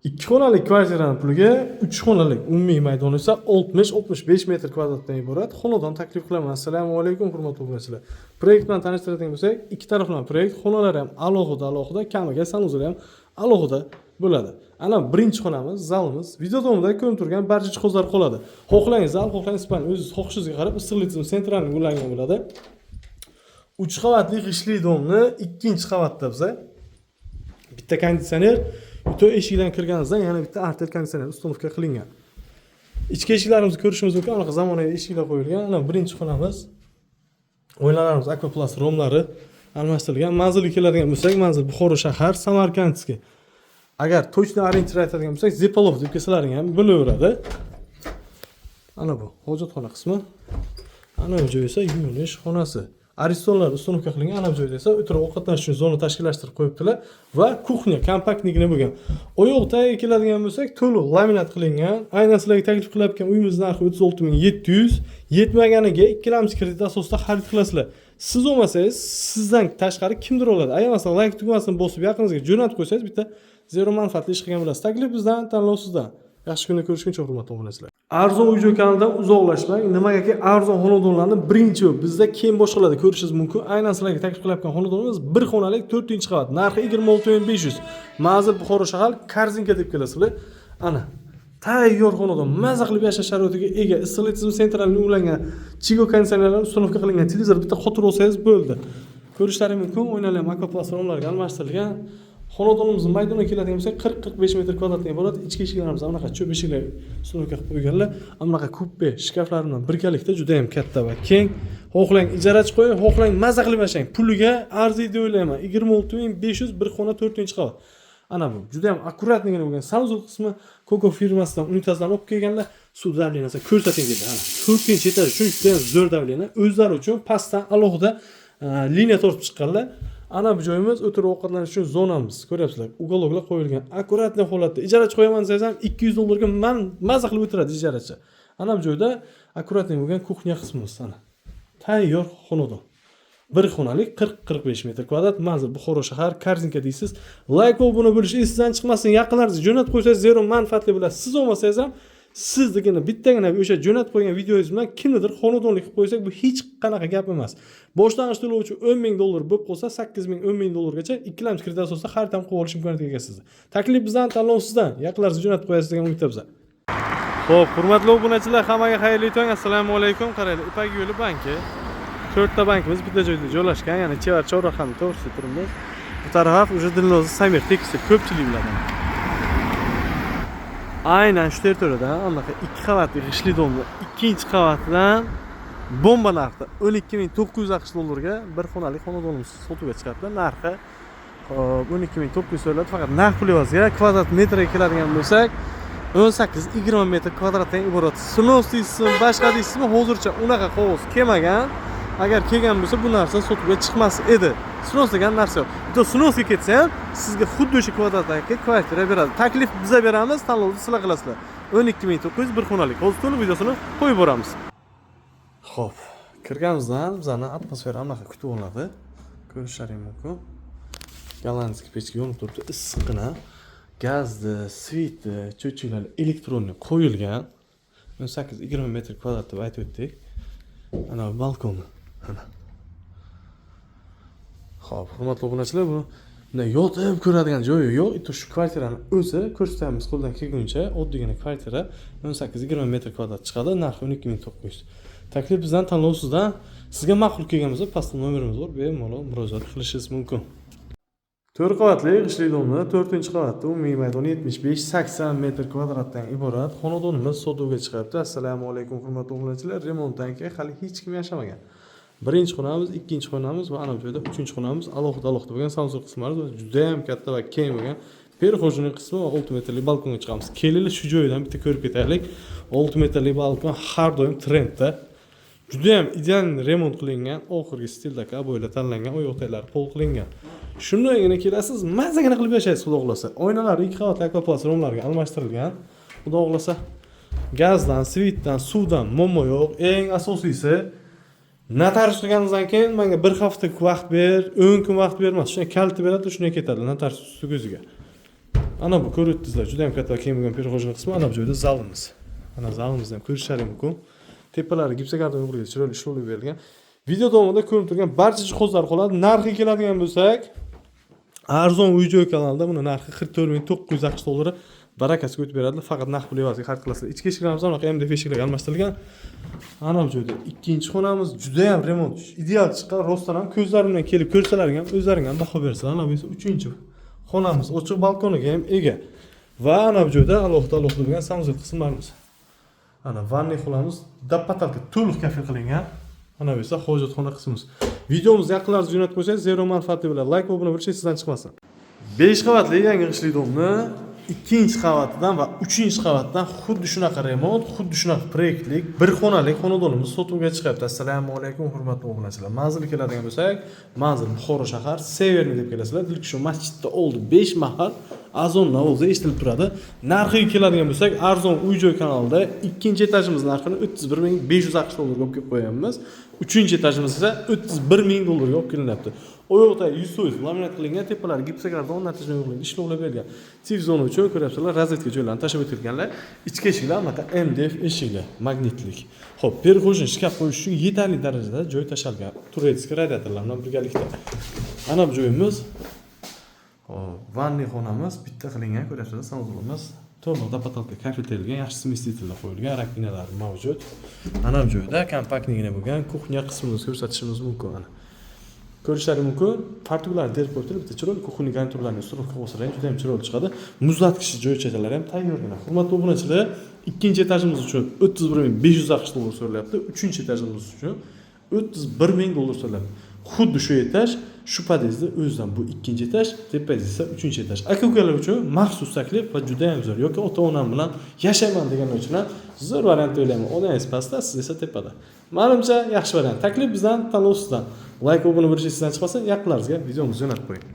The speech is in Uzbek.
2 xonali kvartiraning puliga 3 xonali umumiy maydon esa 60-65 metr kvadratdan iborat xonadon taklif qilaman. Assalomu alaykum hurmatli obunachilar. Proyekt bilan tanishtiradigan bo'lsak, ikki taraflama proyekt, xonalari ham alohida, kamiga sanuzlari ham alohida bo'ladi. Ana birinchi xonamiz, zalimiz. Video davomida ko'rib turgan barcha jihozlar qoladi. Xohlang zal, xohlang spalni o'zingiz xohishingizga qarab issiqlik tizimi sentralni ulangan bo'ladi. 3 qavatli g'ishli domni ikkinchi qavatda biza bitta konditsioner, bitta eshikdan kirganingizdan yana bitta artel konditsioner uстановка qilingan. Ichki eshiklarimizni ko'rishimiz mumkin. Anaqa zamonaviy eshiklar qo'yilgan. Ana birinchi xonamiz. Oynalarimiz akvaplast romlari almashtirilgan. Manzilga keladigan bo'lsak, manzil Buxoro shahar, Samarkandskiy. Agar точно orientir aytadigan bo'lsak, Zepalov deb kelsalaring ham bo'laveradi. Ana bu hojatxona qismi. Ana bu joy esa yuvinish xonasi. Aristonlar uстановка qilingan. Ana bu joyda esa o'tirib ovqatlanish uchun zona tashkillashtirib qo'yibdilar va kuxnya kompaktligina bo'lgan. Oyoq tagiga keladigan bo'lsak, to'liq laminat qilingan. Aynan sizlarga taklif qilayotgan uyimiz narxi 36700. Yetmaganiga ikkalamiz kredit asosida xarid qilasizlar. Siz olmasangiz, sizdan tashqari kimdir oladi. Ayniqsa like tugmasini bosib yaqiningizga jo'natib qo'ysangiz, bitta zero manfaatli ish qilgan bo'lasiz. Taklif bizdan, tanlov sizdan. Yaxshi kunda ko'rishguncha hurmatli obunachilar. Arzon uy-joy kanalidan uzoqlashmang. Nimagaki arzon xonadonlarni birinchi bizda keyin boshqalarda ko'rishingiz mumkin. Aynan sizlarga taklif qilayotgan xonadonimiz bir xonalik 4-qavat. Narxi 26500. Manzil Buxoro shahar, Korzinka deb kelasizlar. Ana tayyor xonadon, maza qilib yashash sharoitiga ega, issiqlik tizimi sentralni ulangan, Chigo konditsionerlar uстановка qilingan, televizor bitta qotir olsangiz bo'ldi. Ko'rishlaringiz mumkin. Oynalar ham akvaplast romlarga almashtirilgan. Xonadonimizning maydoniga keladigan bo'lsak, 40-45 metr kvadratdan iborat. Ichki eshiklarimiz anaqa cho'p eshiklar uстановка qilib qo'yganlar. Anaqa kupe shkaflar bilan birgalikda juda ham katta va keng. Xohlang ijarachi qo'ying, xohlang maza qilib yashang. Puliga arziydi o'ylayman. 26500 bir xona 4-qavat. Ana bu juda ham akkuratligina bo'lgan. Samsung qismi Coco firmasidan unitazdan olib kelganlar. Suv davleniyasi ko'rsating dedi. Ana 4-etaj uchun juda ham zo'r davleniya. O'zlari uchun pastdan alohida liniya tortib chiqqanlar. Ana bu joyimiz o'tirib ovqatlanish uchun zonamiz. Ko'ryapsizlar, uголокlar qo'yilgan. Akkuratli holatda. Ijarachi qo'yaman desangiz ham $200 ga maza qilib o'tiradi ijarachi. Ana bu joyda akkuratli bo'lgan kuxnya qismimiz ana. Tayyor xonadon. Bir xonalik 40-45 metr kvadrat, manzil Buxoro shahar, Korzinka deysiz. Like va obuna bo'lish esingizdan chiqmasin. Yaqinlaringizga jo'natib qo'ysangiz zero manfaatli bo'ladi. Siz olmasangiz ham sizdagina bittagina o'sha jo'natib qo'ygan videoyingiz bilan kimnidir xonadonlik qilib qo'ysak, bu hech qanaqa gap emas. Boshlang'ich to'lovchi $10,000 bo'lib qolsa, $8,000 $10,000 gacha ikkilamchi kredit asosida har tam qilib olish imkoniyatiga egasizlar. Taklif bizdan, tanlov sizdan. Yaqinlaringizga jo'natib qo'yasiz degan umidda biz. Xo'p, hurmatli obunachilar, hammaga xayrli tong. Assalomu alaykum. Qaraylik, Ipak yo'li banki. 4 ta bankimiz bitta joyda joylashgan, ya'ni Chevar chorrahani to'g'risida turibmiz. Bu taraf уже Dilnoza Samir tekisda ko'pchilik biladi. Aynan shu territoriyada anaqa 2 qavatli g'ishli domni ikkinchi qavatidan bomba narxda $12,900 ga bir xonalik xonadonimiz sotuvga chiqadi. Narxi 12,900 so'raladi. Faqat narx puli yozga kvadrat metrga keladigan bo'lsak, 18-20 metr kvadratdan iborat. Snos deysizmi, boshqa deysizmi, hozircha unaqa qog'oz kelmagan. Agar kelgan bo'lsa, bu narsa sotuvga chiqmas edi. Snos degan narsa yo'q. Bitta snosga ketsa ham sizga xuddi o'sha kvadratdagi kvartira beradi. Taklif biza beramiz, tanlovni sizlar qilasizlar. 12,900 bir xonalik. Hozir to'liq videosini qo'yib boramiz. Xo'p, kirganimizdan bizani atmosfera anaqa kutib oladi. Ko'rishlaring mumkin. Gollandskiy pechka yonib turibdi, issiqqina. Gazdi, sveti, cho'chiklar elektronli qo'yilgan. 18-20 metr kvadrat deb aytib o'tdik. Ana balkoni. Ana. Xo'p, hurmatli obunachilar, buni yotib ko'radigan joyi yo'q. Shu kvartirani o'zi ko'rsatamiz qo'ldan kelguncha. Oddiygina kvartira 18-20 metr kvadrat chiqadi, narxi 12,900. Taklif bizdan, tanlov sizdan. Sizga ma'qul kelgan bo'lsa, pastda nomerimiz bor, bemalol murojaat qilishingiz mumkin. 4 qavatli g'ishli domni 4-qavatda umumiy maydoni 75-80 metr kvadratdan iborat. Xonadonimiz sotuvga chiqibdi. Assalomu alaykum hurmatli obunachilar. Remontdan keyin hali hech kim yashamagan. Birinchi xonamiz, ikkinchi xonamiz va ana bu joyda uchinchi xonamiz alohida bo'lgan Samsung qismlari juda ham katta va keng bo'lgan. Perxojning qismi va 6 metrli balkonga chiqamiz. Kelinglar shu joydan bitta ko'rib ketaylik. 6 metrli balkon har doim trendda. Juda ham ideal remont qilingan, oxirgi stildagi aboylar tanlangan, oyoq taglari pol qilingan. Shundagina kelasiz, mazagina qilib yashaysiz, xudo xolasa. Oynalar 2 qavatli akvaplast romlarga almashtirilgan. Xudo xolasa gazdan, svetdan, suvdan muammo yo'q. Eng asosiysi notarius qilganingizdan keyin menga bir hafta vaqt ber, 10 kun vaqt bermas. Shunday kaliti beradi, shunday ketadi notarius usti ko'ziga. Ana bu ko'ryapsizlar, juda ham katta keng bo'lgan перехожный qismi. Ana bu joyda zalimiz. Ana zalimizni ham ko'rishlaringiz mumkin. Tepalari gipskarton o'rniga chiroyli ishlovlar berilgan. Video davomida ko'rib turgan barcha jihozlar qoladi. Narxiga keladigan bo'lsak, arzon uy-joy kanalida buni narxi 44960 dollar barakasiga o'tib beradi. Faqat naqd pul evaziga xarid qilasizlar. Ichki eshiklarimiz ham MDF eshiklarga almashtirilgan. Ana bu joyda ikkinchi xonamiz juda ham remont ideal chiqqan. Rostdan ham ko'zlarimdan kelib ko'rsalaring ham o'zlaring ham baho bersizlar. Ana bu esa uchinchi xonamiz, ochiq balkoniga ham ega. Va ana bu joyda alohida bo'lgan sanuzel qismlarimiz. Ana vanniy xonamiz dapatalka to'liq kafil qilingan. Ana bu esa hojatxona qismimiz. Videomizni yaqinlaringizga jo'natib qo'ysangiz, zero manfaati bilan like va obuna bo'lish sizdan chiqmasin. 5 qavatli yangi qishli domni ikkinchi qavatidan va uchinchi qavatdan xuddi shunaqa remont, xuddi shunaqa proyektlik bir xonalik xonadonimiz sotuvga chiqyapti. Assalomu alaykum hurmatli obunachilar. Manzilga keladigan bo'lsak, manzil Buxoro shahar, Severniy deb kelasizlar. Ilk shu masjidda oldi 5 mahal azon o'zi eshitilib turadi. Narxiga keladigan bo'lsak, arzon uy-joy kanalida ikkinchi etajimiz narxini 31500 AQSh dollarga olib kelib qo'yganmiz. Uchinchi etajimiz esa 31000 dollarga olib kelinyapti. Oyoqda 100% laminat qilingan, tepalari gipskarton natijada yo'qlaydi. Ishlovlar berilgan. Televizor uchun ko'ryapsizlar, rozetka joylarini tashab o'tilganlar. Ichki eshiklar bunaqa MDF eshiklar, magnitlik. Xo'p, перехожный shkaf qo'yish uchun yetarli darajada joy tashalgan. Turetskiy radiatorlar bilan birgalikda. Ana bu joyimiz vanniy xonamiz bitta qilingan, ko'ryapsizlar, sanuzulimiz. To'liq dapatalka kafeterilgan, yaxshi smestitellar qo'yilgan, rakvinalar mavjud. Ana bu joyda kompaktligina bo'lgan kuxnya qismini ko'rsatishimiz mumkin. Ana ko'rishlaringiz mumkin. Fartuqlar derib qo'yilib, bitta chiroyli kuxnya garnituralarni usturovka qilsalar ham juda ham chiroyli chiqadi. Muzlatgich joychakalari ham tayyorgina. Hurmatli obunachilar, ikkinchi etajimiz uchun 31500 AQSh dollar so'ralyapti. Uchinchi etajimiz uchun 31000 dollar so'ralyapti. Xuddi shu etaj, shu podyezdda o'zidan bu ikkinchi etaj, tepangiz esa uchinchi etaj. Aka-ukalar uchun maxsus taklif va juda ham zo'r. Yoki ota-onam bilan yashayman deganlar uchun ham zo'r variant o'ylayman. Onangiz pastda, siz esa tepada. Menimcha yaxshi variant. Taklif bizdan, tanlov sizdan. Like va obuna bo'lishingiz sizdan chiqmasin, yaqinlaringizga videomizni jo'natib qo'ying.